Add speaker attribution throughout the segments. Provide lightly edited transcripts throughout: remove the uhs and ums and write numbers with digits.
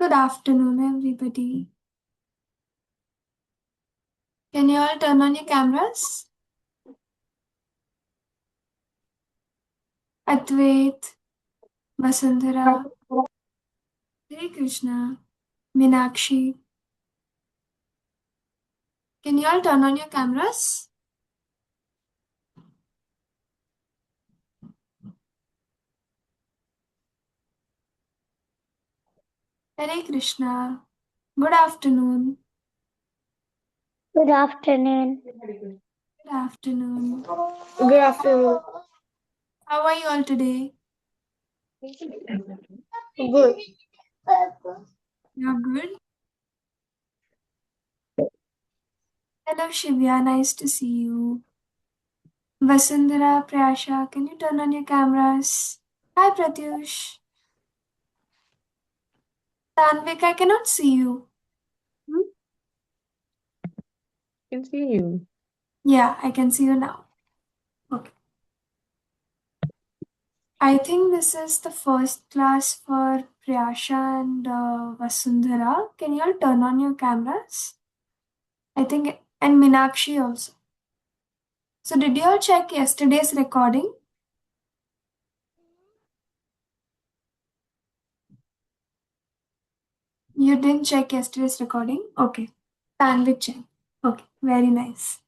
Speaker 1: Good afternoon, everybody. Can you all turn on your cameras? Advait, Vasundhara, Hare Krishna, Meenakshi. Can you all turn on your cameras? Hare Krishna. Good afternoon.
Speaker 2: Good afternoon.
Speaker 1: Good afternoon.
Speaker 2: Good afternoon.
Speaker 1: How are you all today?
Speaker 2: Good.
Speaker 1: You're good? Hello, Shivya. Nice to see you. Vasundhara, Prayasha, can you turn on your cameras? Hi, Pratyush. Tanvik, I cannot see you.
Speaker 3: Can see you.
Speaker 1: Yeah, I can see you now. Okay. I think this is the first class for Priyasha and Vasundhara. Can you all turn on your cameras? I think, and Meenakshi also. So, did you all check yesterday's recording? You didn't check yesterday's recording? Okay. Tanvik check. Okay, very nice.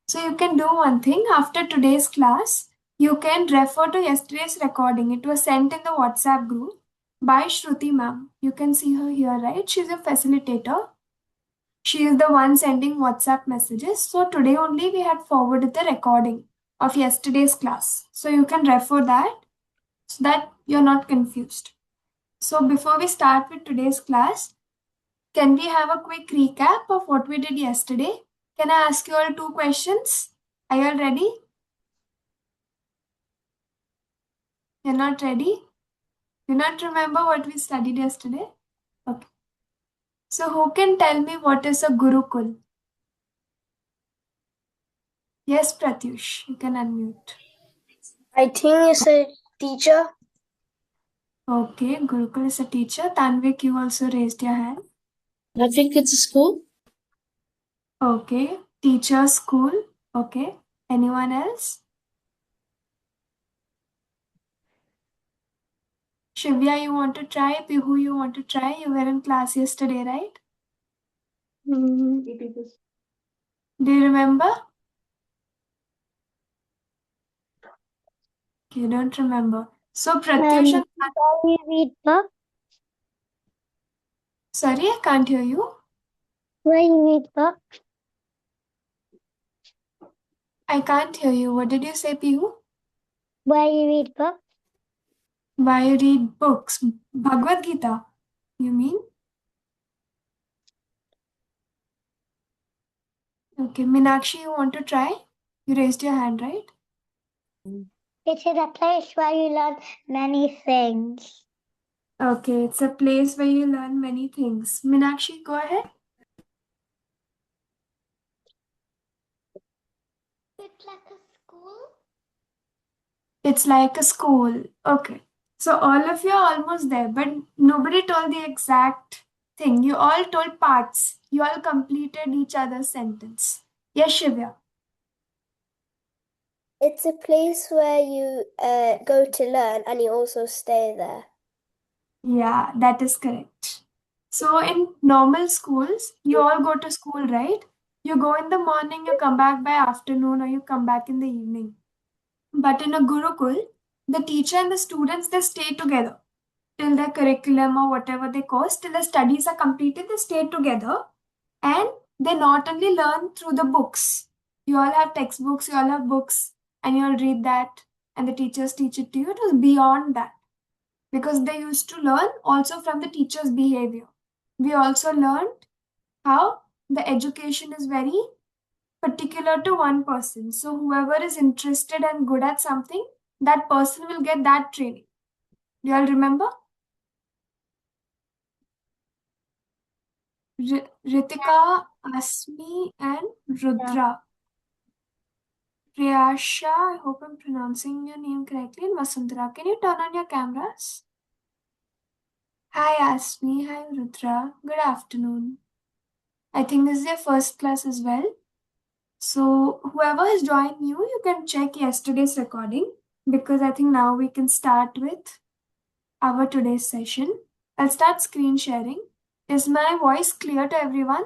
Speaker 1: So, you can do one thing after today's class. You can refer to yesterday's recording. It was sent in the WhatsApp group by Shruti ma'am. You can see her here, right? She's a facilitator. She is the one sending WhatsApp messages. So today only we had forwarded the recording of yesterday's class. So you can refer that so that you're not confused. So before we start with today's class, can we have a quick recap of what we did yesterday? Can I ask you all two questions? Are you all ready? You're not ready? You not remember what we studied yesterday? Okay. So who can tell me what is a Gurukul? Yes, Pratyush, you can unmute.
Speaker 2: I think it's a teacher.
Speaker 1: Okay, Gurukul is a teacher. Tanvik, you also raised your hand.
Speaker 3: I think it's a school.
Speaker 1: Okay, teacher, school. Okay, anyone else? Shivya, you want to try? Pihu, you want to try? You were in class yesterday, right? Do you remember? You don't remember. So, Pratyush and
Speaker 2: Why you read book?
Speaker 1: sorry, I can't hear you.
Speaker 2: Why you read book?
Speaker 1: I can't hear you. What did you say, Pihu?
Speaker 2: Why you read book?
Speaker 1: Why you read books? Bhagavad Gita, you mean? Okay, Meenakshi, you want to try? You raised your hand, right?
Speaker 2: It is a place where you learn many things.
Speaker 1: Okay, it's a place where you learn many things. Meenakshi, go ahead.
Speaker 2: It's like a school.
Speaker 1: It's like a school. Okay. So all of you are almost there, but nobody told the exact thing. You all told parts. You all completed each other's sentence. Yes, Shivya.
Speaker 2: It's a place where you go to learn and you also stay there.
Speaker 1: Yeah, that is correct. So in normal schools, you all go to school, right? You go in the morning, you come back by afternoon, or you come back in the evening. But in a Gurukul, the teacher and the students, they stay together till their curriculum or whatever they course, till the studies are completed, they stay together and they not only learn through the books. You all have textbooks, you all have books, and you all read that, and the teachers teach it to you. It was beyond that because they used to learn also from the teacher's behavior. We also learned how the education is very particular to one person. So, whoever is interested and good at something, that person will get that training. Do you all remember? Ritika, Asmi, and Rudra. Priyasha, I hope I'm pronouncing your name correctly, and Vasundhara. Can you turn on your cameras? Hi Asmi, hi Rudra. Good afternoon. I think this is your first class as well. So whoever has joined new, you can check yesterday's recording because I think now we can start with our today's session. I'll start screen sharing. Is my voice clear to everyone?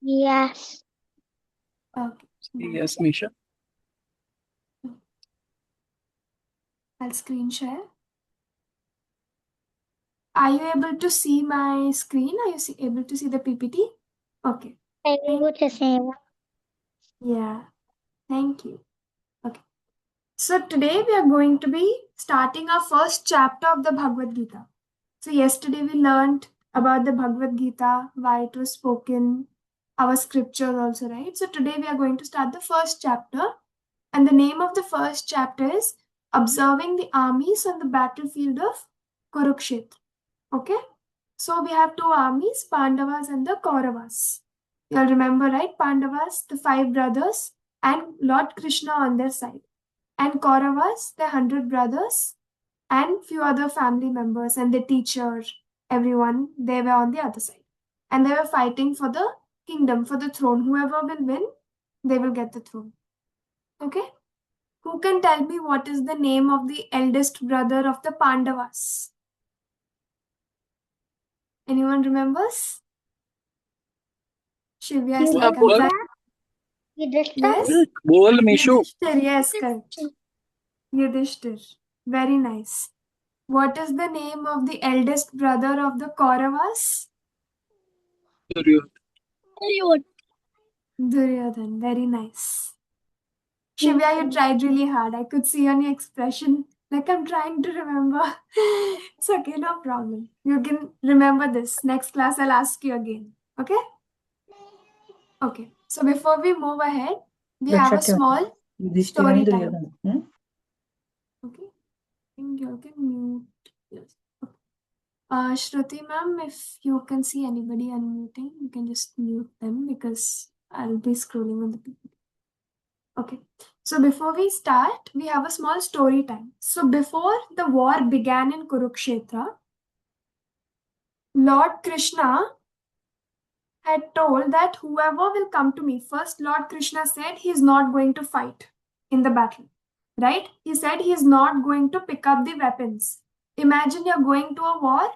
Speaker 2: Yes.
Speaker 1: Okay.
Speaker 4: Yes, Misha.
Speaker 1: I'll screen share. Are you able to see my screen? Are you able to see the PPT? Okay.
Speaker 2: I'm able to say
Speaker 1: Yeah. Thank you. Okay. So today we are going to be starting our first chapter of the Bhagavad Gita. So yesterday we learned about the Bhagavad Gita, why it was spoken, our scriptures also, right? So today we are going to start the first chapter, and the name of the first chapter is Observing the Armies on the Battlefield of Kurukshetra. Okay? So we have two armies, Pandavas and the Kauravas. You'll remember, right? Pandavas, the 5 brothers, and Lord Krishna on their side. And Kauravas, the 100 brothers, and few other family members and the teacher, everyone, they were on the other side. And they were fighting for the kingdom, for the throne. Whoever will win, they will get the throne. Okay? Who can tell me what is the name of the eldest brother of the Pandavas? Anyone remembers? Shivya is like, I'm
Speaker 4: Bola.
Speaker 1: trying.
Speaker 2: Yudhishthir.
Speaker 1: Yes?
Speaker 4: Bol, Mishu.
Speaker 1: Yudhishthir, yes, correct. Yudhishthir. Very nice. What is the name of the eldest brother of the Kauravas? Duryodhan. Very nice. Shivya, you tried really hard. I could see on your expression. Like I'm trying to remember. It's okay, no problem. You can remember this. Next class, I'll ask you again. Okay? Okay. So before we move ahead, we have a small story time. Okay. I think you can mute. Yes. Shruti ma'am, if you can see anybody unmuting, you can just mute them because I'll be scrolling on the people. Okay. So before we start, we have a small story time. So before the war began in Kurukshetra, Lord Krishna had told that whoever will come to me, first Lord Krishna said he is not going to fight in the battle, right? He said he is not going to pick up the weapons. Imagine you're going to a war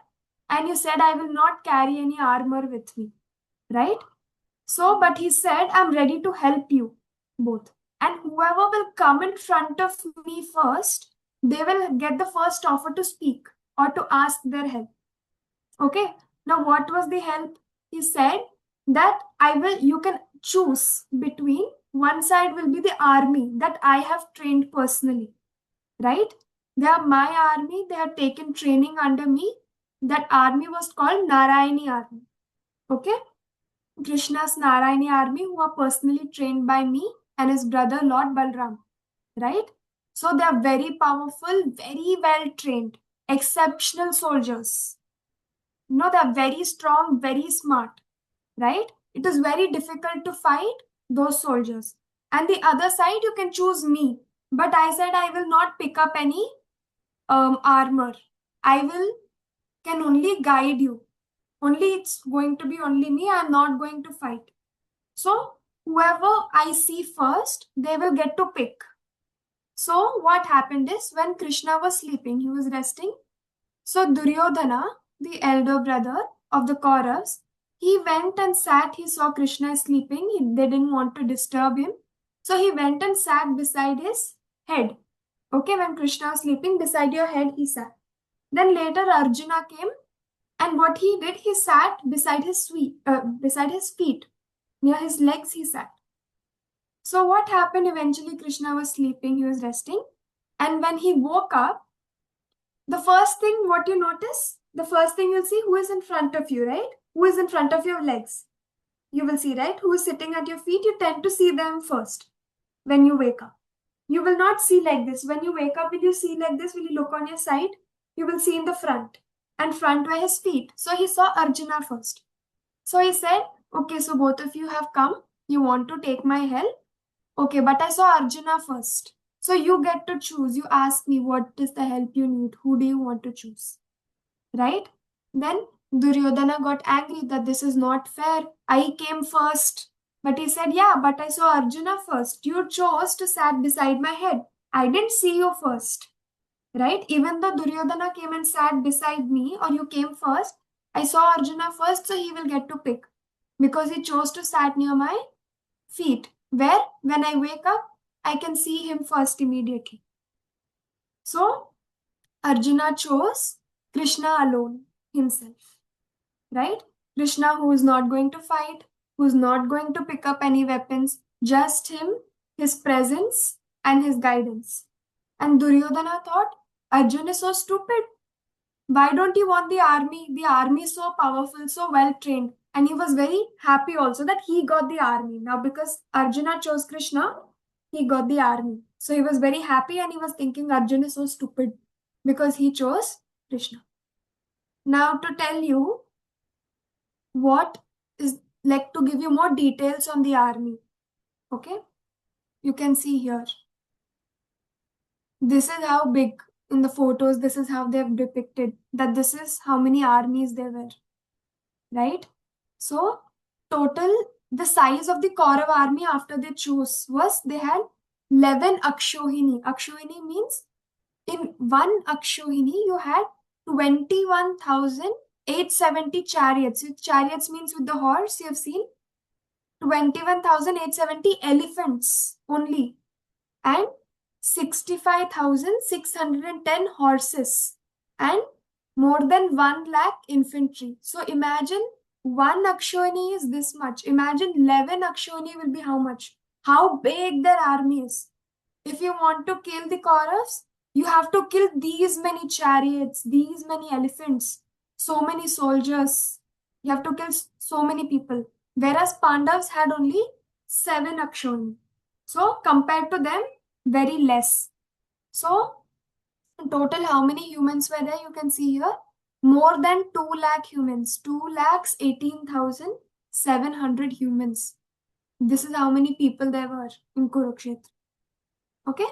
Speaker 1: and you said, I will not carry any armor with me, right? So, but he said, I'm ready to help you both. And whoever will come in front of me first, they will get the first offer to speak or to ask their help. Okay. Now, what was the help? He said that you can choose between one side will be the army that I have trained personally, right? They are my army. They have taken training under me. That army was called Narayani army. Okay. Krishna's Narayani army who are personally trained by me and his brother Lord Balram, right? So they are very powerful, very well trained, exceptional soldiers. No, they are very strong, very smart, right? It is very difficult to fight those soldiers. And the other side, you can choose me. But I said I will not pick up any armor. Can only guide you. Only it's going to be only me. I'm not going to fight. So whoever I see first, they will get to pick. So what happened is when Krishna was sleeping, he was resting. So Duryodhana, the elder brother of the Kauravas, he went and sat. He saw Krishna sleeping. They didn't want to disturb him. So he went and sat beside his head. Okay, when Krishna was sleeping, beside your head, he sat. Then later Arjuna came, and what he did, he sat beside his feet. Near his legs, he sat. So what happened eventually? Krishna was sleeping, he was resting. And when he woke up, the first thing what you notice, the first thing you'll see who is in front of you, right? Who is in front of your legs. You will see, right? Who is sitting at your feet, you tend to see them first when you wake up. You will not see like this. When you wake up, will you see like this? Will you look on your side? You will see in the front. And front were his feet. So he saw Arjuna first. So he said, okay, so both of you have come. You want to take my help? Okay, but I saw Arjuna first. So you get to choose. You ask me what is the help you need. Who do you want to choose? right? Then Duryodhana got angry that this is not fair. I came first. But he said, yeah, but I saw Arjuna first. You chose to sat beside my head. I didn't see you first, right? Even though Duryodhana came and sat beside me, or you came first, I saw Arjuna first, so he will get to pick because he chose to sat near my feet, where when I wake up, I can see him first immediately. So Arjuna chose Krishna alone himself, right? Krishna, who is not going to fight, who is not going to pick up any weapons, just him, his presence, and his guidance. And Duryodhana thought, Arjuna is so stupid. Why don't you want the army? The army is so powerful, so well trained. And he was very happy also that he got the army. Now, because Arjuna chose Krishna, he got the army. So he was very happy and he was thinking Arjuna is so stupid because he chose Krishna. Now, to tell you what is like to give you more details on the army. Okay, you can see here. This is how big in the photos, this is how they've depicted that this is how many armies there were, right? So total the size of the Kaurav army after they chose was they had 11 Akshohini. Akshohini means in one Akshohini you had 21,870 chariots. Chariots means with the horse, you have seen 21,870 elephants only, and 65,610 horses, and more than 1 lakh infantry. So imagine one Akshoni is this much. Imagine 11 Akshoni will be how much? How big their army is. If you want to kill the Kauravas, you have to kill these many chariots, these many elephants, so many soldiers. You have to kill so many people. Whereas Pandavas had only 7 Akshoni. So compared to them, very less. So in total, how many humans were there? You can see here. More than 2 lakh humans. 2,18,700 humans. This is how many people there were in Kurukshetra. Okay?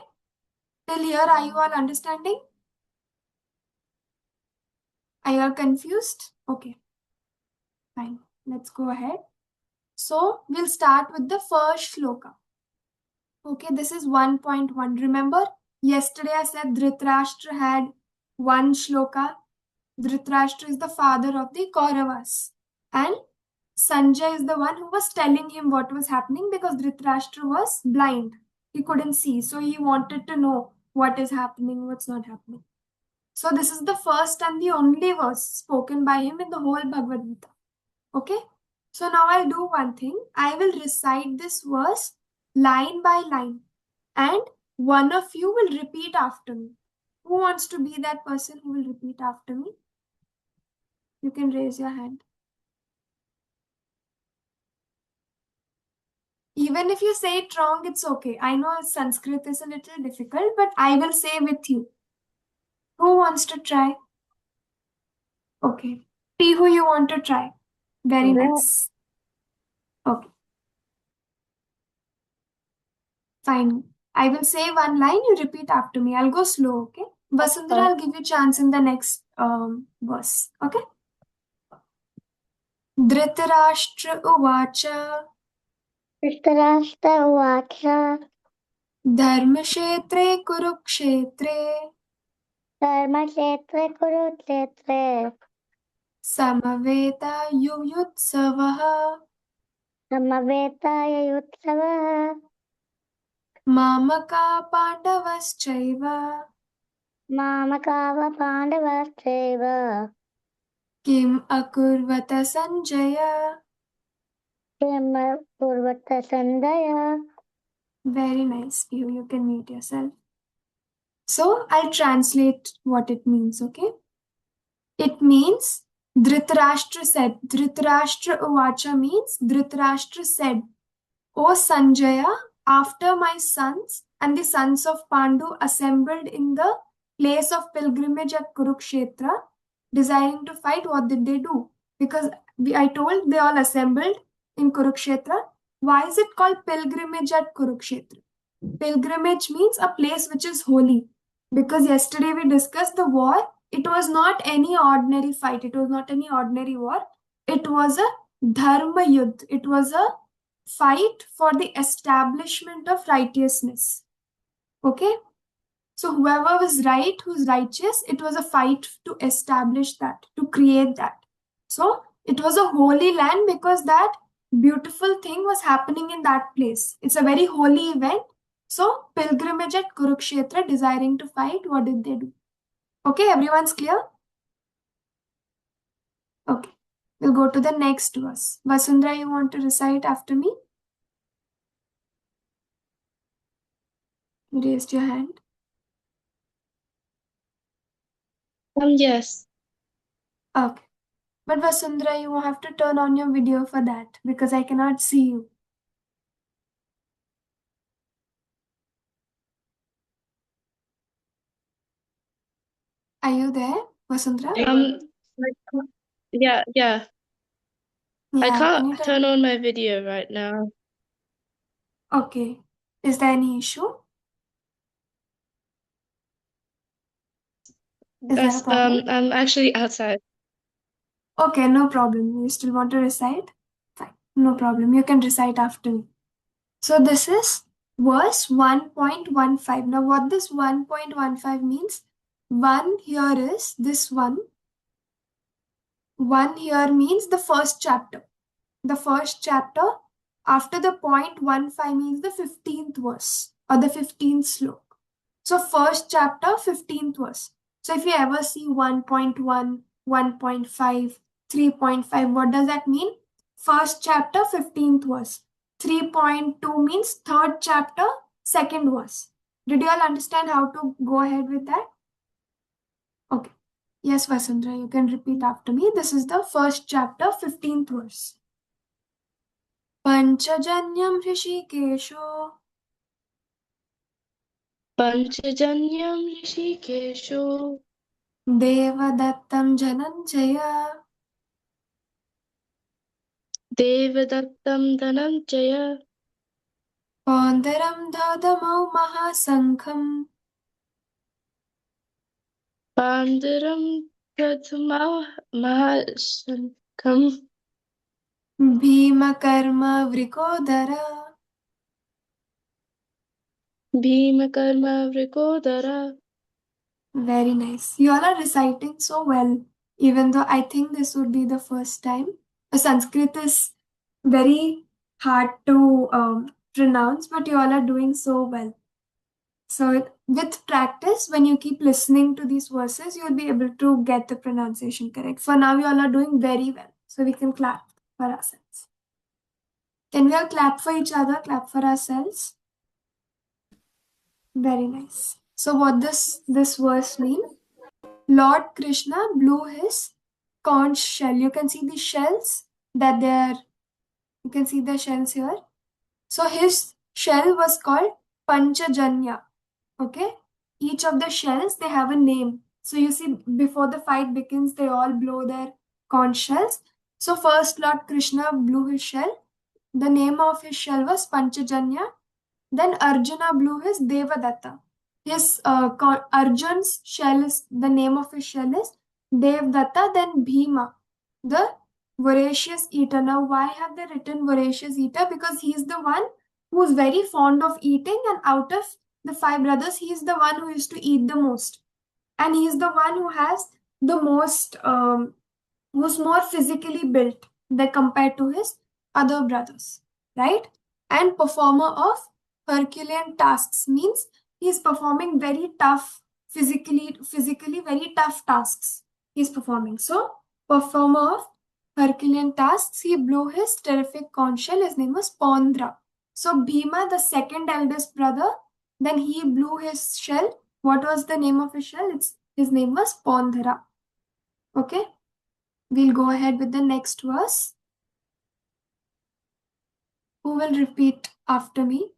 Speaker 1: Till here, are you all understanding? Are you all confused? Okay. Fine. Let's go ahead. So, we'll start with the first shloka. Okay, this is 1.1. Remember, yesterday I said Dhritarashtra had one shloka. Dhritarashtra is the father of the Kauravas. And Sanjay is the one who was telling him what was happening because Dhritarashtra was blind. He couldn't see. So he wanted to know what is happening, what's not happening. So this is the first and the only verse spoken by him in the whole Bhagavad Gita. Okay? So now I'll do one thing. I will recite this verse line by line. And one of you will repeat after me. Who wants to be that person who will repeat after me? You can raise your hand. Even if you say it wrong, it's okay. I know Sanskrit is a little difficult, but I will say with you. Who wants to try? Okay. T, who you want to try? Very nice. Okay. Fine. I will say one line, you repeat after me. I'll go slow, okay? Vasundhara, I'll give you a chance in the next verse, okay? Dhritarashtra uvacha
Speaker 2: Dhritarashtra uvacha
Speaker 1: dharmashetre kurukshetre
Speaker 2: dharmakshetre kurukshetre
Speaker 1: samaveta yuyutsavaha
Speaker 2: samaveta yutsava
Speaker 1: mamaka pandavaschaiva
Speaker 2: mamakava pandavastreva
Speaker 1: kim akurvata sanjaya.
Speaker 2: kimma purvata sandaya.
Speaker 1: Very nice. You can mute yourself. So I'll translate what it means, okay? It means Dhritarashtra said. Dhritarashtra uvacha means Dhritarashtra said, O Sanjaya, after my sons and the sons of Pandu assembled in the place of pilgrimage at Kurukshetra, desiring to fight, what did they do? Because I told they all assembled in Kurukshetra. Why is it called pilgrimage at Kurukshetra? Pilgrimage means a place which is holy. Because yesterday we discussed the war it was not any ordinary fight. It was not any ordinary war. It was a dharma yudh. It was a fight for the establishment of righteousness. Okay? So whoever was right, who's righteous, it was a fight to establish that, to create that. So it was a holy land because that beautiful thing was happening in that place. It's a very holy event. So pilgrimage at Kurukshetra, desiring to fight, what did they do? Okay, everyone's clear? Okay, we'll go to the next verse. Vasundhara, you want to recite after me? You raised your hand.
Speaker 3: Yes.
Speaker 1: Okay. But Vasundhara, you have to turn on your video for that because I cannot see you. Are you there, Vasundhara?
Speaker 3: Yeah. I
Speaker 1: Yeah, can you
Speaker 3: can't turn on my video right now.
Speaker 1: Okay. Is there any issue? Is there a problem?
Speaker 3: I'm actually outside.
Speaker 1: Okay, no problem. You still want to recite? Fine, no problem. You can recite after me. So this is verse 1.15. Now what this 1.15 means? One here is this one. One here means the first chapter. The first chapter after the 0.15 means the 15th verse or the 15th slok. So first chapter, 15th verse. So if you ever see 1.1, 1.5, 3.5, what does that mean? First chapter, 15th verse. 3.2 means third chapter, second verse. Did you all understand how to go ahead with that? Okay. Yes, Vasundhara, you can repeat after me. This is the first chapter, 15th verse. Panchajanyam Hrishikesho
Speaker 3: Panchajanyam Rishikesho
Speaker 1: Devadattam Jananjaya
Speaker 3: Devadattam Dhananjaya
Speaker 1: Pondaram Dadamau Mahasankham
Speaker 3: Pandaram Prathama Mahasankam
Speaker 1: Bhima Karma Vrikodara.
Speaker 3: Bhima Karma Vrikodara.
Speaker 1: Very nice. You all are reciting so well, even though I think this would be the first time. Sanskrit is very hard to pronounce, but you all are doing so well. So with practice, when you keep listening to these verses, you'll be able to get the pronunciation correct. For now, you all are doing very well. So we can clap for ourselves. Can we all clap for each other, clap for ourselves? Very nice. So what does this verse mean? Lord Krishna blew his conch shell. You can see the shells that they're, you can see the shells here. So his shell was called Panchajanya. Okay? Each of the shells, they have a name. So you see, before the fight begins, they all blow their conch shells. So first Lord Krishna blew his shell. The name of his shell was Panchajanya. Then Arjuna blew his Devadatta. His Arjun's shell is, the name of his shell is Devdatta. Then Bhima, the voracious eater. Now why have they written voracious eater? Because he's the one who's very fond of eating, and out of the five brothers, he's the one who used to eat the most. And he's the one who has the most, who's more physically built than compared to his other brothers, right? And performer of Herculean tasks means he's performing very tough, physically very tough tasks he's performing. So, performer of Herculean tasks, he blew his terrific conch shell. His name was Pondra. So, Bhima, the second eldest brother, then he blew his shell. What was the name of his shell? His name was Pondra. Okay, we'll go ahead with the next verse. Who will repeat after me?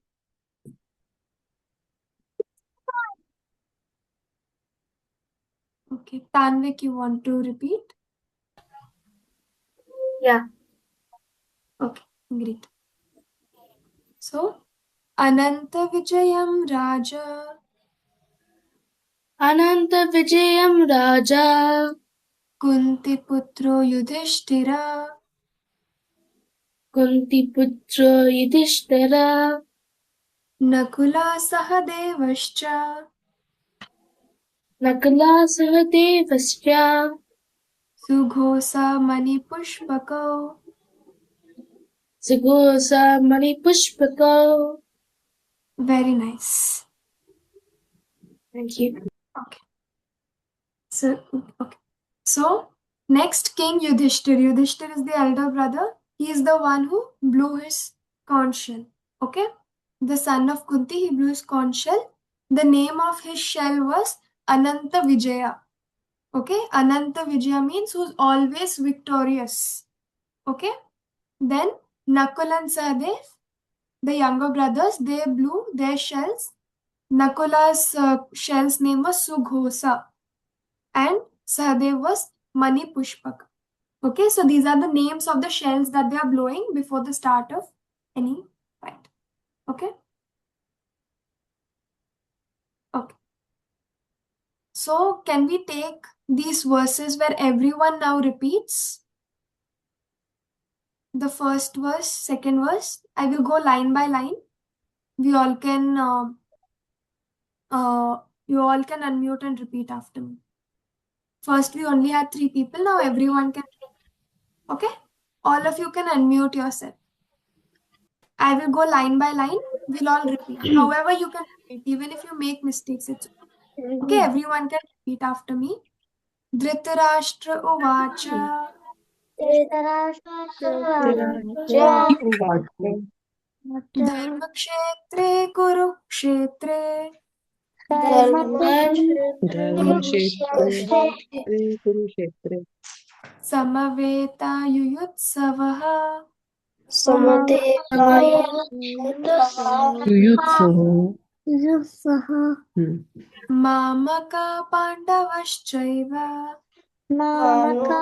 Speaker 1: Okay, Tanvik, you want to repeat?
Speaker 2: Yeah.
Speaker 1: Okay, great. So, Ananta Vijayam Raja
Speaker 3: अनन्तविजयं राजा
Speaker 1: कुन्तीपुत्रो युधिष्ठिरा
Speaker 3: कुन्तीपुत्रो युधिष्ठिरः
Speaker 1: Nakula सहदेवश्च
Speaker 3: नकुलः सहदेवश्च
Speaker 1: सुघोषा मणिपुष्पकौ
Speaker 3: सुघोषा मणिपुष्पकौ.
Speaker 1: Very nice.
Speaker 3: Thank you.
Speaker 1: Okay. So next king Yudhishthir. Yudhishthir is the elder brother. He is the one who blew his conch shell. Okay. The son of Kunti, he blew his conch shell. The name of his shell was Ananta Vijaya. Okay. Ananta Vijaya means who's always victorious. Okay. Then Nakul and Sahadev, the younger brothers, they blew their shells. Nakula's shell's name was Sughosa and Sahadev was Mani Pushpak. Okay, so these are the names of the shells that they are blowing before the start of any fight. Okay. Okay. So can we take these verses where everyone now repeats? The first verse, second verse. I will go line by line. We all can you all can unmute and repeat after me. First, we only had 3 people. Now everyone can. Okay? All of you can unmute yourself. I will go line by line. We'll all repeat. However, you can repeat. Even if you make mistakes, it's okay. Everyone can repeat after me. Dhritarashtra Uvacha Dharmakshetre Kurukshetre
Speaker 4: कुरुक्षेत्रे
Speaker 1: Samaveta Yuyutsavaha
Speaker 4: युयुत्सः
Speaker 1: Mamaka Pandavaschaiva
Speaker 4: मामका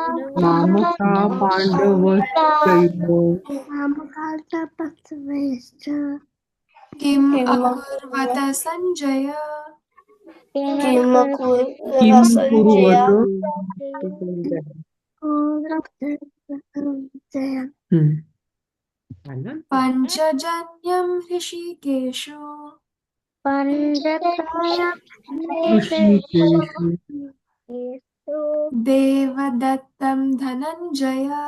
Speaker 4: पाण्डवश्चैव
Speaker 1: Kim Akurvata Sanjaya
Speaker 4: किं कुर्वन्
Speaker 1: Panchajanyam Hrishikesho Devadattam Dhananjaya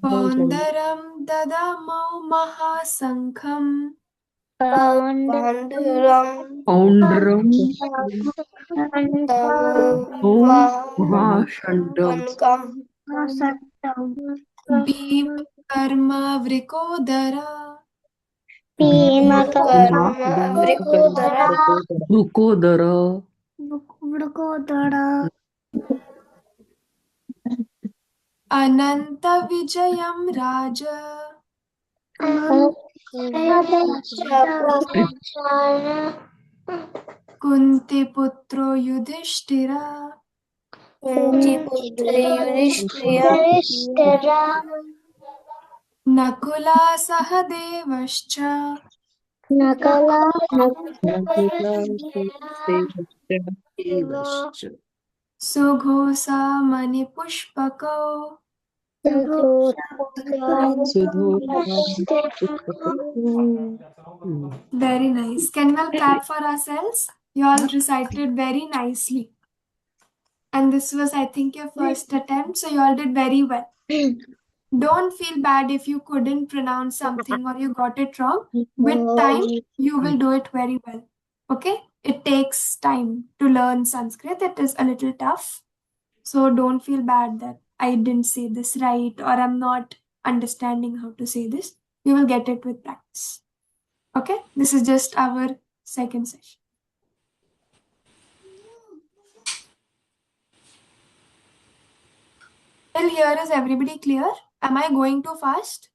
Speaker 1: Pondaram Dadamau Mahasankham
Speaker 4: पौण्ड्रं महाषण्डं
Speaker 1: Bhima Karma Vrikodara
Speaker 4: Vrikodar
Speaker 1: Ananta Vijayam Raja Kunti Putro Yudhishthira Nakula Sahadevascha Sughosa Mani Pushpakau. Very nice. Can we all clap for ourselves? You all recited very nicely. And this was, I think, your first attempt, so you all did very well. Don't feel bad if you couldn't pronounce something or you got it wrong. With time, you will do it very well. Okay? It takes time to learn Sanskrit. It is a little tough. So don't feel bad that I didn't say this right or I'm not understanding how to say this. You will get it with practice. Okay? This is just our second session. Till here, is everybody clear? Am I going too fast?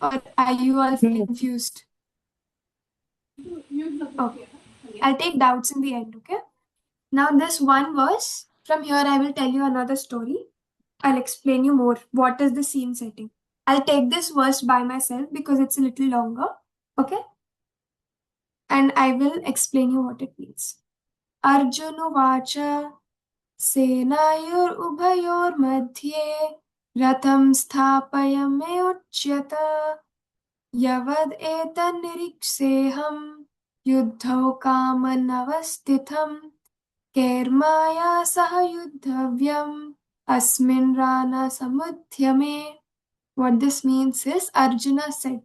Speaker 1: Or are you all confused? Okay. I'll take doubts in the end, okay? Now this one verse, from here I will tell you another story. I'll explain you more. What is the scene setting? I'll take this verse by myself because it's a little longer. Okay? And I will explain you what it means. Arjunuvacha सेनायोरुभयोर्मध्ये रथं स्थापयमेयुच्यत यवद् एतन्निरीक्षेऽहं युद्धौ कामनवस्थितं कैर्माया सह युद्धव्यम् अस्मिन् राणसमुद्यमे. What this means is Arjuna said,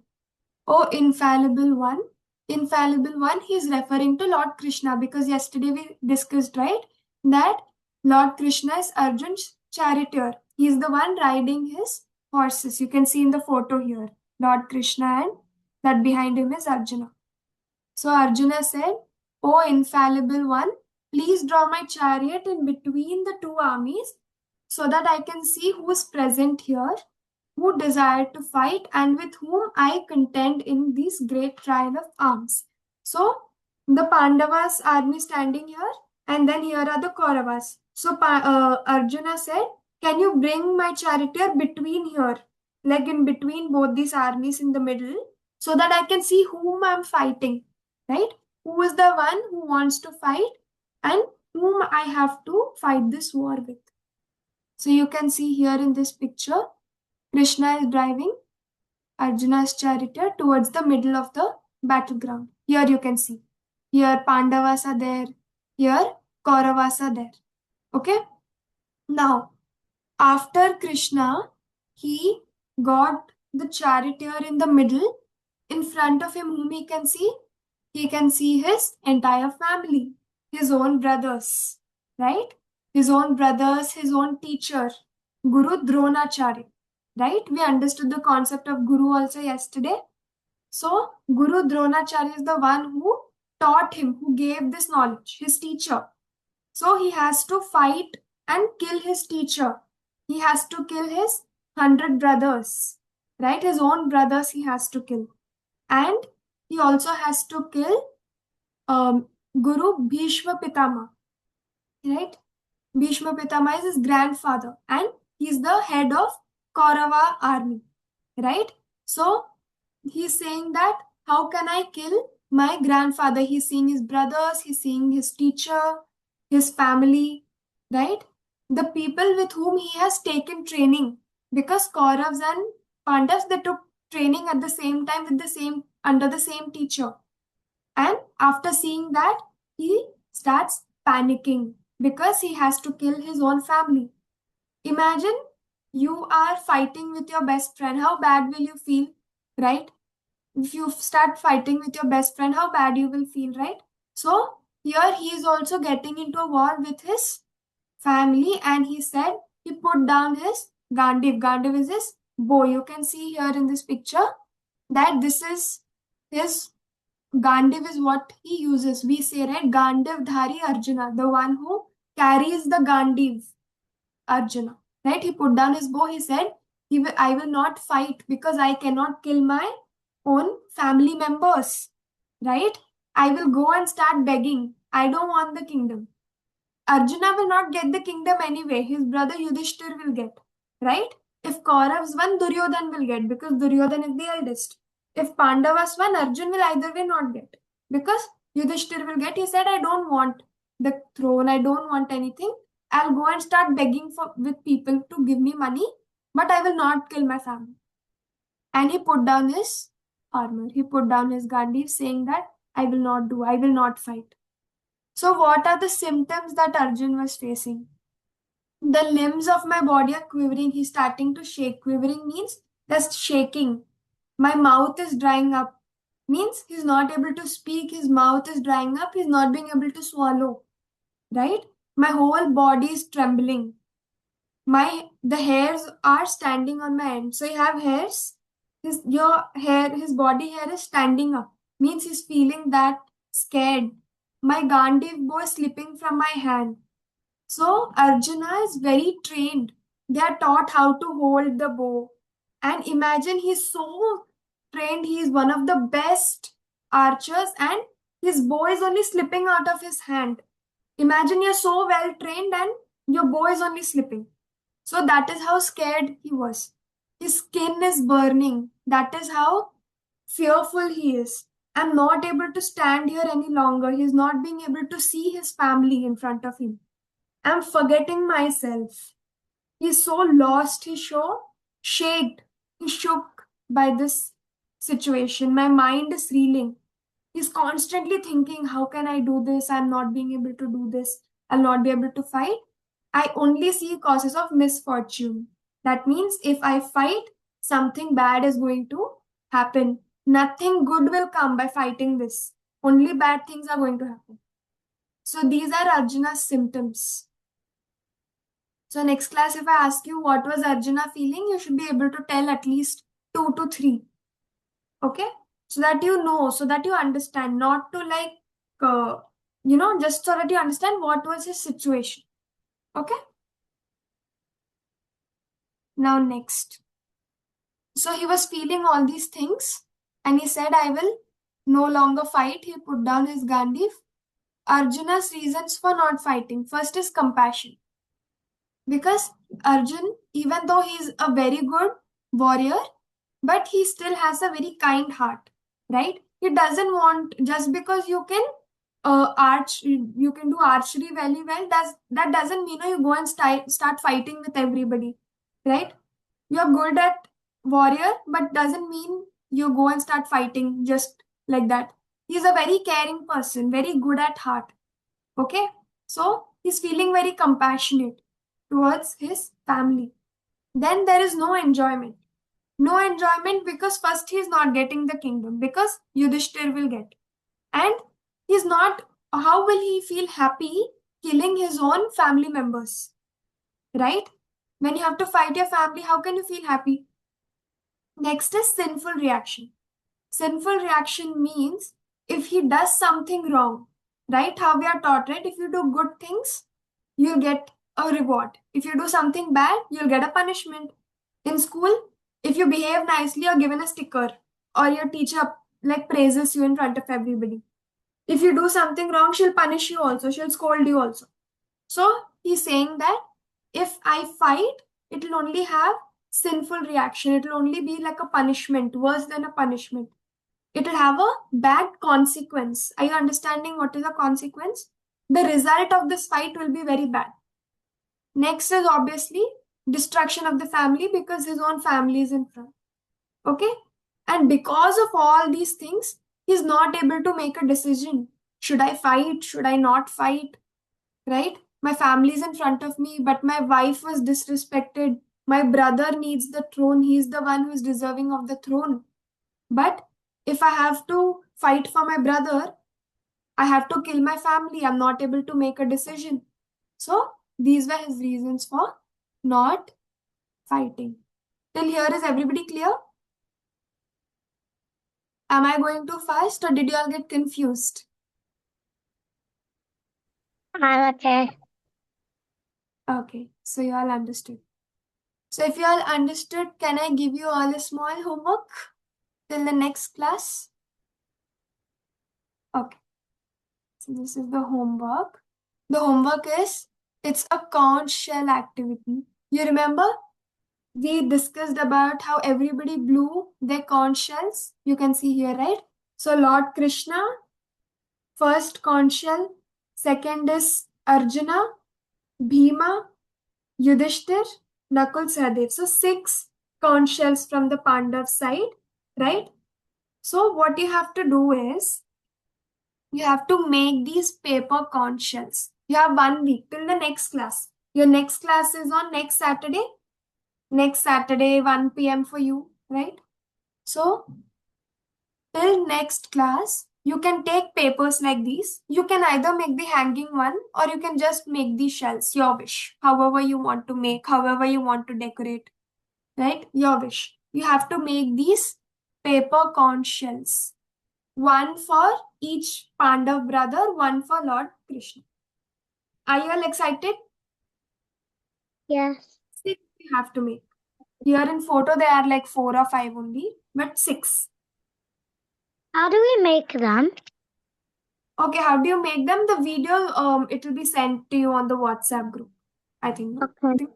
Speaker 1: "O infallible one," he is referring to Lord Krishna because yesterday we discussed, right, that Lord Krishna is Arjun's charioteer. He is the one riding his horses. You can see in the photo here, Lord Krishna, and that behind him is Arjuna. So Arjuna said, "O infallible one, please draw my chariot in between the two armies so that I can see who is present here, who desire to fight, and with whom I contend in this great trial of arms." So the Pandavas army standing here, and then here are the Kauravas. So Arjuna said, "Can you bring my charioteer between here, like in between both these armies in the middle, so that I can see whom I'm fighting, right? Who is the one who wants to fight and whom I have to fight this war with." So you can see here in this picture, Krishna is driving Arjuna's charioteer towards the middle of the battleground. Here you can see. Here Pandavas are there. Here Kauravas are there. Okay? Now, after Krishna, he got the charioteer in the middle. In front of him, whom he can see? He can see his entire family, his own brothers, right? His own brothers, his own teacher, Guru Dronacharya. Right? We understood the concept of Guru also yesterday. So, Guru Dronacharya is the one who taught him, who gave this knowledge, his teacher. So, he has to fight and kill his teacher. He has to kill his 100 brothers, right? His own brothers he has to kill. And he also has to kill Guru Bhishma Pitama, right? Bhishma Pitama is his grandfather and he's the head of Kaurava army, right? So he's saying that, how can I kill my grandfather? He's seeing his brothers, he's seeing his teacher, his family, right? The people with whom he has taken training, because Kauravas and Pandavas, they took training at the same time with the same, under the same teacher. And after seeing that, he starts panicking because he has to kill his own family. Imagine you are fighting with your best friend. How bad will you feel, right? If you start fighting with your best friend, how bad you will feel, right? So here he is also getting into a war with his family, and he said he put down his Gandiv. Gandiv is his bow. You can see here in this picture that this is his Gandiv is what he uses. We say, right, Gandiv Dhari Arjuna, the one who carries the Gandiv, Arjuna, right? He put down his bow. He said, I will not fight because I cannot kill my own family members, right? I will go and start begging. I don't want the kingdom. Arjuna will not get the kingdom anyway. His brother Yudhishthir will get, right? If Kauravas won, Duryodhan will get because Duryodhan is the eldest. If Pandavas won, Arjun will either way not get because Yudhishthir will get. He said, I don't want the throne. I don't want anything. I'll go and start begging with people to give me money, but I will not kill my family. And he put down his armor. He put down his Gandiv, saying that I will not fight. So what are the symptoms that Arjun was facing? The limbs of my body are quivering. He's starting to shake. Quivering means just shaking. My mouth is drying up. Means he's not able to speak. His mouth is drying up. He's not being able to swallow. Right? My whole body is trembling. The hairs are standing on my end. So you have hairs. His body hair is standing up. Means he's feeling that scared. My Gandiv bow is slipping from my hand. So Arjuna is very trained. They are taught how to hold the bow. And imagine he's so trained. He is one of the best archers and his bow is only slipping out of his hand. Imagine you're so well trained and your bow is only slipping. So that is how scared he was. His skin is burning. That is how fearful he is. I'm not able to stand here any longer. He's not being able to see his family in front of him. I'm forgetting myself. He's so lost. He's so shaken. He's shook by this situation. My mind is reeling. He's constantly thinking, how can I do this? I'm not being able to do this. I'll not be able to fight. I only see causes of misfortune. That means if I fight, something bad is going to happen. Nothing good will come by fighting this. Only bad things are going to happen. So these are Arjuna's symptoms. So next class, if I ask you what was Arjuna feeling, you should be able to tell at least 2 to 3. Okay? So that you know, so that you understand, not to like, just so that you understand what was his situation. Okay? Now next. So he was feeling all these things and he said, I will no longer fight. He put down his Gandhi. Arjuna's reasons for not fighting. First is compassion. Because Arjun, even though he's a very good warrior, but he still has a very kind heart, right? He doesn't want, just because you can you can do archery very well, that doesn't mean you go and start fighting with everybody, right? You're good at warrior, but doesn't mean you go and start fighting just like that. He's a very caring person, very good at heart. Okay? So he's feeling very compassionate towards his family. Then there is no enjoyment. No enjoyment because first he is not getting the kingdom, because Yudhishthir will get. And he's not, how will he feel happy killing his own family members? Right? When you have to fight your family, how can you feel happy? Next is sinful reaction. Sinful reaction means if he does something wrong, right? How we are taught, right? If you do good things, you'll get a reward. If you do something bad, you'll get a punishment. In school, if you behave nicely, you're given a sticker, or your teacher like praises you in front of everybody. If you do something wrong, she'll punish you also, she'll scold you also. So he's saying that if I fight, it will only have sinful reaction. It will only be like a punishment, worse than a punishment. It will have a bad consequence. Are you understanding what is a consequence? The result of this fight will be very bad. Next is obviously destruction of the family, because his own family is in front. Okay? And because of all these things, he's not able to make a decision. Should I fight? Should I not fight? Right? My family is in front of me, but my wife was disrespected. My brother needs the throne. He's the one who is deserving of the throne. But if I have to fight for my brother, I have to kill my family. I'm not able to make a decision. So these were his reasons for not fighting. Till here, is everybody clear? Am I going too fast, or did you all get confused?
Speaker 2: I'm okay.
Speaker 1: Okay, so you all understood. So if you all understood, can I give you all a small homework till the next class? Okay. So this is the homework. The homework is, it's a conch shell activity. You remember? We discussed about how everybody blew their conch shells. You can see here, right? So Lord Krishna, first conch shell. Second is Arjuna, Bhima, Yudhishthir, Nakul, Sahadev. So 6 conch shells from the Pandav side, right? So what you have to do is, you have to make these paper conch shells. You have 1 week till the next class. Your next class is on next Saturday. Next Saturday, 1 p.m. for you, right? So, till next class, you can take papers like these. You can either make the hanging one, or you can just make the shells, your wish. However you want to make, however you want to decorate, right? Your wish. You have to make these paper conch shells. 1 for each Pandav brother, 1 for Lord Krishna. Are you all excited?
Speaker 2: Yes.
Speaker 1: 6 you have to make. Here in photo, there are like 4 or 5 only, but 6.
Speaker 2: How do we make them?
Speaker 1: Okay, how do you make them? The video, it will be sent to you on the WhatsApp group, I think. No?
Speaker 2: Okay.
Speaker 1: I think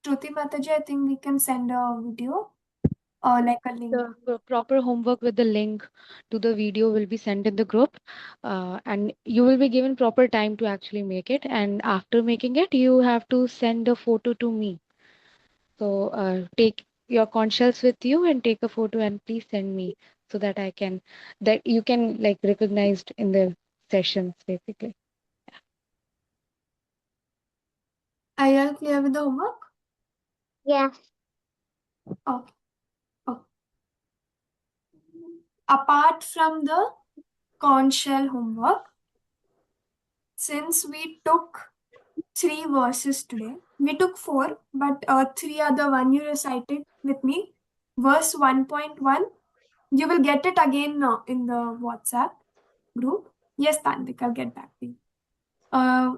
Speaker 1: Shruti Mataji, I think we can send a video. like a link?
Speaker 5: The proper homework with the link to the video will be sent in the group, and you will be given proper time to actually make it. And after making it, you have to send a photo to me. So take your conch shells with you and take a photo and please send me so that that you can like recognized in the sessions basically.
Speaker 1: Are you all clear with the homework?
Speaker 2: Yeah.
Speaker 1: Okay. Okay. Apart from the conch shell homework, since we took 3 verses today, we took 4, but 3 are the one you recited with me. Verse 1.1, you will get it again in the WhatsApp group. Yes, Tanvik, I'll get back to you.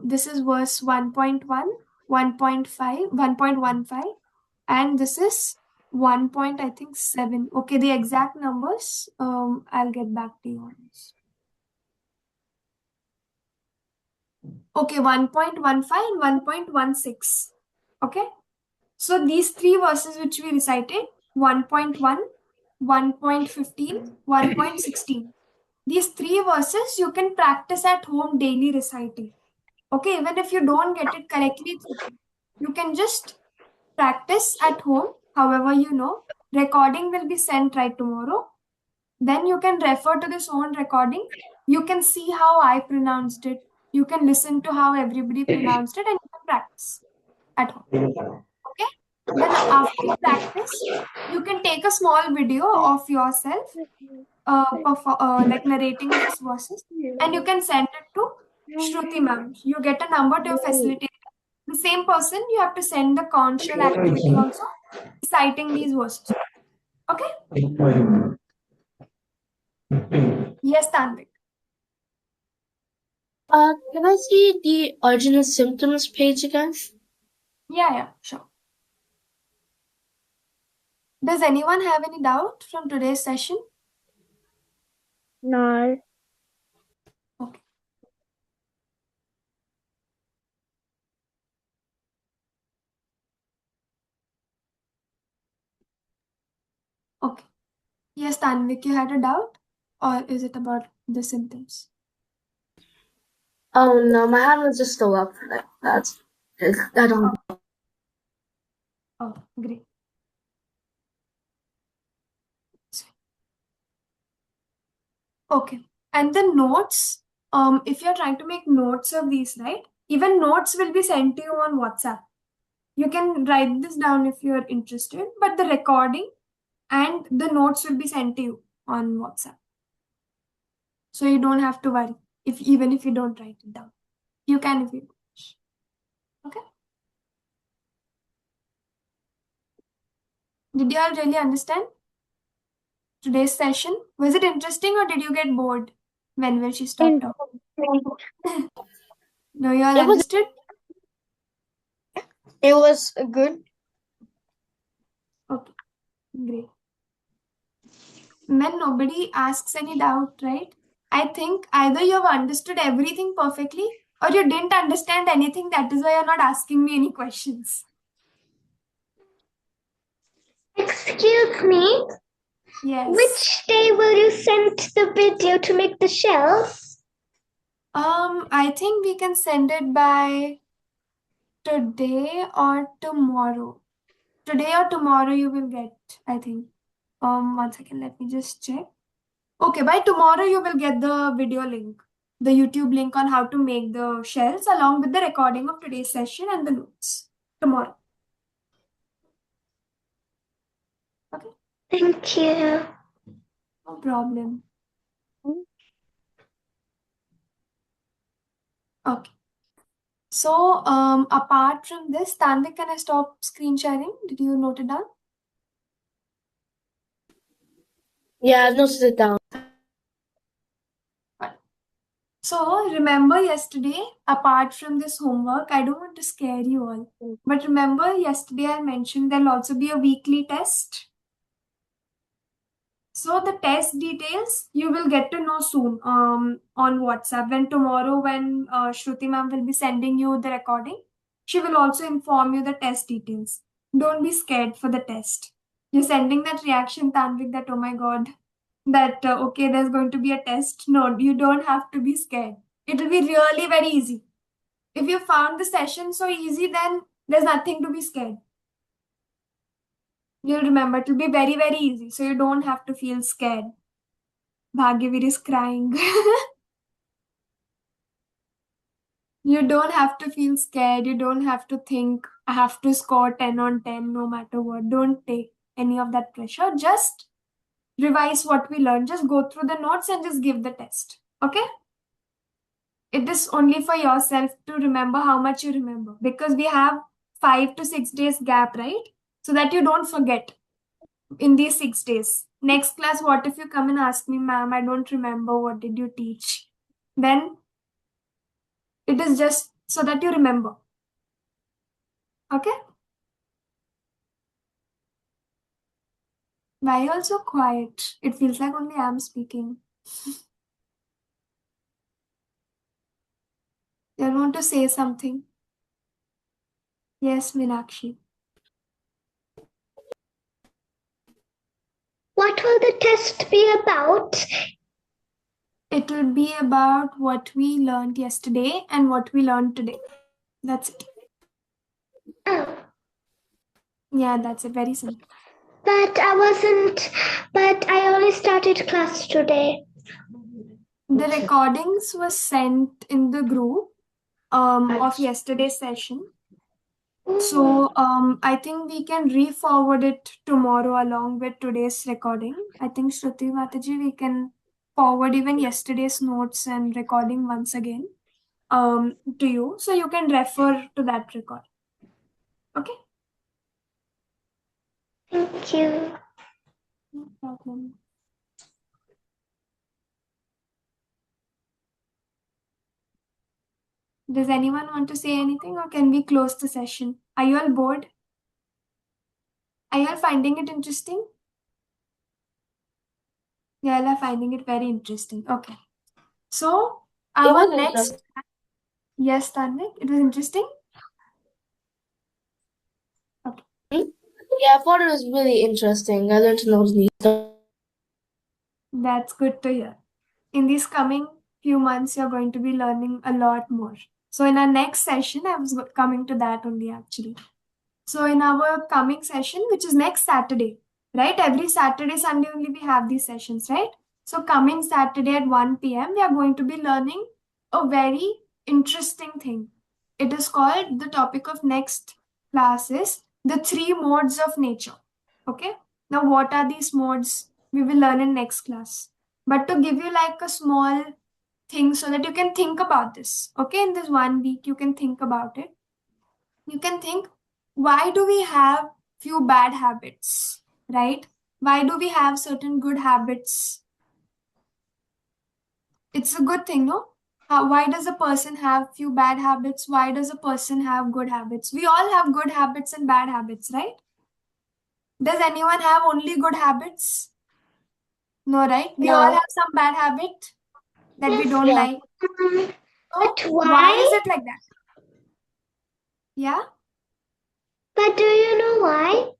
Speaker 1: This is verse 1.1, 1.5, 1.15, and this is 1. I think 7. Okay, the exact numbers, I'll get back to you on this. Okay, 1.15 and 1.16. Okay, so these 3 verses which we recited, 1.1, 1.15, 1.16. These 3 verses you can practice at home daily reciting. Okay, even if you don't get it correctly, it's okay. You can just practice at home, however you know. Recording will be sent right tomorrow. Then you can refer to this own recording. You can see how I pronounced it. You can listen to how everybody pronounced it and you can practice at home. Okay? Then after you practice, you can take a small video of yourself like narrating these verses and you can send it to Shruti ma'am. You get a number to your facilitator. The same person, you have to send the conscious activity also, citing these verses. Okay? Yes, Tanvik.
Speaker 3: Can I see the original symptoms page again?
Speaker 1: Yeah, sure. Does anyone have any doubt from today's session?
Speaker 2: No.
Speaker 1: Okay. Okay. Yes, Tanvik, you had a doubt? Or is it about the symptoms?
Speaker 3: Oh no, my hand was just still up. I don't.
Speaker 1: Oh, great. Okay. And the notes, if you're trying to make notes of these, right? Even notes will be sent to you on WhatsApp. You can write this down if you're interested, but the recording and the notes will be sent to you on WhatsApp. So you don't have to worry even if you don't write it down. You can if you wish. Okay? Did you all really understand today's session? Was it interesting or did you get bored when she stopped talking? No, you all understood?
Speaker 4: It was good.
Speaker 1: Okay, great. When nobody asks any doubt, right? I think either you have understood everything perfectly or you didn't understand anything. That is why you're not asking me any questions.
Speaker 2: Excuse me.
Speaker 1: Yes.
Speaker 2: Which day will you send the video to make the shells?
Speaker 1: I think we can send it by today or tomorrow. Today or tomorrow you will get, I think. 1 second, let me just check. Okay, by tomorrow you will get the video link, the YouTube link on how to make the shells along with the recording of today's session and the notes. Tomorrow. Okay?
Speaker 2: Thank you.
Speaker 1: No problem. Okay. So, apart from this, Tanvik, can I stop screen sharing? Did you note it down?
Speaker 3: Yeah, I've noted it down.
Speaker 1: So, remember yesterday, apart from this homework, I don't want to scare you all. But remember yesterday I mentioned there'll also be a weekly test. So the test details you will get to know soon on WhatsApp. When Shruti ma'am will be sending you the recording, she will also inform you the test details. Don't be scared for the test. You're sending that reaction, Tanvik, that, oh my God, that, okay, there's going to be a test. No, you don't have to be scared. It'll be really very easy. If you found the session so easy, then there's nothing to be scared. You'll remember it'll be very, very easy. So you don't have to feel scared. Bhagyavir is crying. You don't have to feel scared. You don't have to think, I have to score 10 on 10 no matter what. Don't take any of that pressure. Just revise what we learned. Just go through the notes and just give the test. Okay? It is only for yourself to remember how much you remember, because we have 5 to 6 days gap, right? So that you don't forget in these 6 days. Next class, what if you come and ask me, ma'am, I don't remember, what did you teach? Then it is just so that you remember. Okay? Why are you all so quiet? It feels like only I'm speaking. You want to say something? Yes, Meenakshi.
Speaker 2: What will the test be about?
Speaker 1: It will be about what we learned yesterday and what we learned today. That's it.
Speaker 2: Oh,
Speaker 1: Yeah, that's it. Very simple.
Speaker 2: but I only started class today.
Speaker 1: The recordings were sent in the group of yesterday's session. So I think we can re-forward it tomorrow along with today's recording. I think Shruti Mataji, we can forward even yesterday's notes and recording once again to you, so you can refer to that record. Okay?
Speaker 2: Thank you.
Speaker 1: No problem. Does anyone want to say anything, or can we close the session? Are you all bored? Are you all finding it interesting? You all are finding it very interesting. Okay. So
Speaker 3: It
Speaker 1: our
Speaker 3: was
Speaker 1: next, yes, Tanvik, it was interesting.
Speaker 3: Yeah, I thought it was really interesting. I learned to know new stuff.
Speaker 1: That's good to hear. In these coming few months, you're going to be learning a lot more. So in our next session, I was coming to that only actually. So in our coming session, which is next Saturday, right? Every Saturday, Sunday only we have these sessions, right? So coming Saturday at 1 p.m., we are going to be learning a very interesting thing. It is called, the topic of next class is the 3 modes of nature. Okay? Now, what are these modes? We will learn in next class. But to give you like a small thing so that you can think about this, okay? In this 1 week, you can think about it. You can think, why do we have few bad habits, right? Why do we have certain good habits? It's a good thing, no? Why does a person have few bad habits? Why does a person have good habits? We all have good habits and bad habits, right? Does anyone have only good habits? No, right? We all have some bad habit that we don't like.
Speaker 2: But
Speaker 1: So
Speaker 2: why?
Speaker 1: why is it like that? Yeah?
Speaker 2: But do you know why?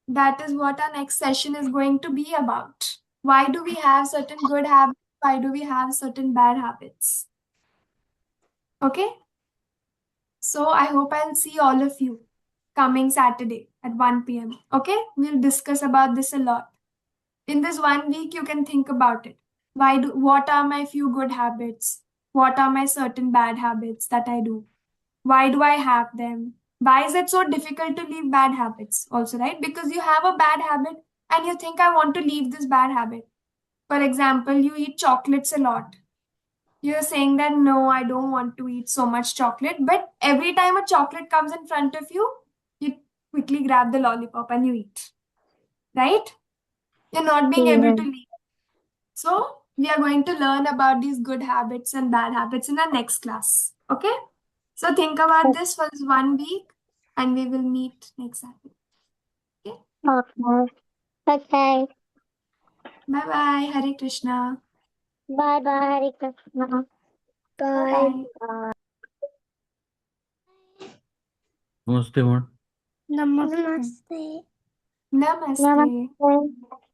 Speaker 1: That is what our next session is going to be about. Why do we have certain good habits? Why do we have certain bad habits? Okay? So I hope I'll see all of you coming Saturday at 1 p.m. Okay? We'll discuss about this a lot. In this 1 week, you can think about it. What are my few good habits? What are my certain bad habits that I do? Why do I have them? Why is it so difficult to leave bad habits also, right? Because you have a bad habit and you think, I want to leave this bad habit. For example, you eat chocolates a lot. You're saying that, no, I don't want to eat so much chocolate. But every time a chocolate comes in front of you, you quickly grab the lollipop and you eat, right? You're not being able to leave. So we are going to learn about these good habits and bad habits in our next class. Okay? So think about this for this 1 week and we will meet next Saturday. Okay?
Speaker 2: Okay.
Speaker 1: Bye bye. Hare Krishna.
Speaker 2: Bye bye, Hare Krishna.
Speaker 1: Bye.
Speaker 4: Namaste, what?
Speaker 2: Namaste.
Speaker 1: Namaste.
Speaker 2: Namaste.